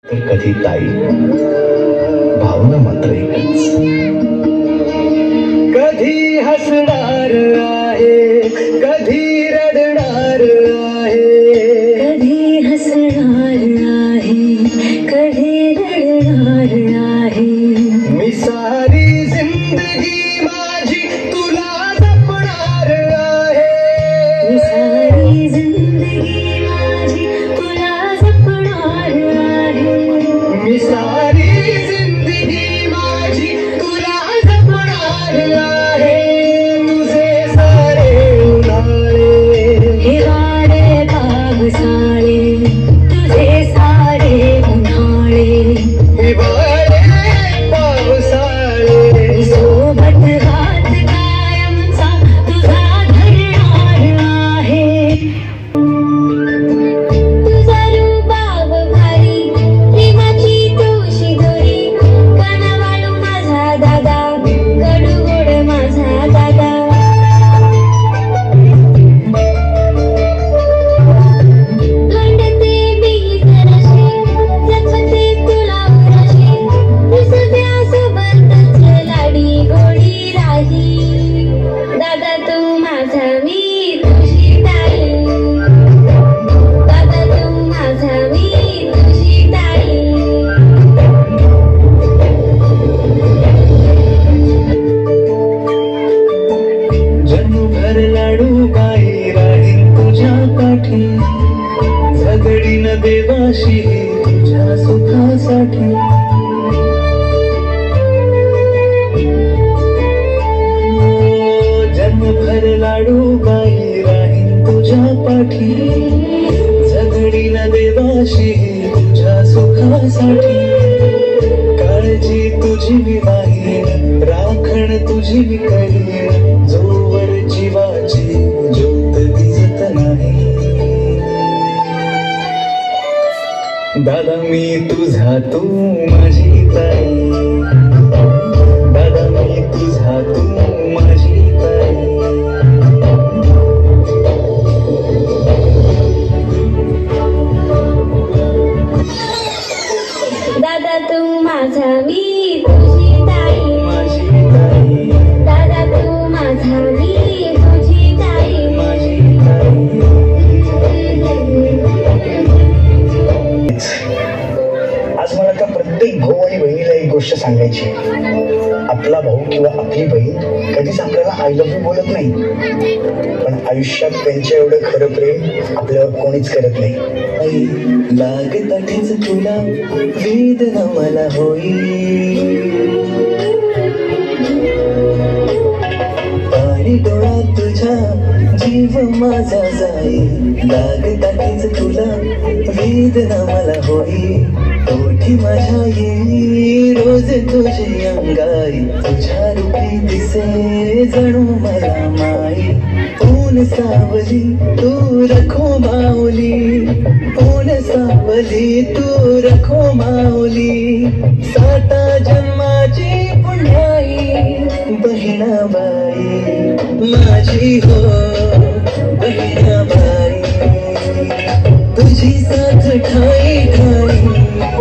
तर कधी ताई, भावना मात्र एकच. कधी हसणार आहे, कधी रडणार आहे, कधी हसणार आहे, कधी रडणार आहे. मी सारी जिंदगी माझी तुला जपणार आहे. मी सारी जिंदगी माझी तुला जपणार आहे. मी सारी जिंदगी माझी तुला जपणार आहे. तुझे सारे उन्हाळे, हिवाळे पावसाळे, तुझे सारे उन्हाळे, हिवाळे पावसाळे, सोबत हात कायमचा तुझा धरणार आहे. तुझा रूबाब भारी, प्रेमाची तुळशी दोरी, कानावाळू माझा दादा, कडू गोड माझा दादा. भांडते मी जराशी, जपते तुला उराशी, सगळ्यासोबतच लाडी गोडी राही. दादा तू माझा, मी तुझी ताई. दादा तू माझा, मी तुझी ताई. जन्मभर लाडू बाई राहीन तुझ्या पाठी, झगडीन देवाशी तुझ्या सुखासाठी. जन्मभर लाडू बाई राहीन तुझ्या पाठी, झगडीन देवाशी तुझ्या सुखासाठी. काळजी तुझी मी वाहीन, राखण तुझी मी करीन, जोवर जीवाची ज्योत दिसत नाही. दादा मी तुझा, तू माझी ताई. दादा मी तुझा, तू माझी ताई. दादा तू माझा, मी तुझी ताई. माझी ताई, दादा तू माझा, मी तुझी ताई. माझी ताई. आज मला त्या प्रत्येक भाऊ आणि बहिणीला एक गोष्ट सांगायची. आपला भाऊ किंवा आपली बहीण कधीच आपल्याला आय लव्ह यू बोलत नाही, पण आयुष्यात त्यांच्या एवढं खरं प्रेम आपल्यावर कोणीच करत नाही. आई लागताठीच तुला वेदना मला होईल, पाणी डोळ्यात तुझ्या जीव माझा जाईल. लागताठीच तुला वेदना मला होईल, ओठी माझ्या येईल रोज तुझी अंगाई. तुझ्या रूपी दिसे जणू मला माई. ऊन सावली तू रखो माऊली, ऊन सावली तू रखो माऊली. साता जन्माची पुण्याई बहिणाबाई माझी हो, बहिणाबाई तुझी साथ ठाई ठाई.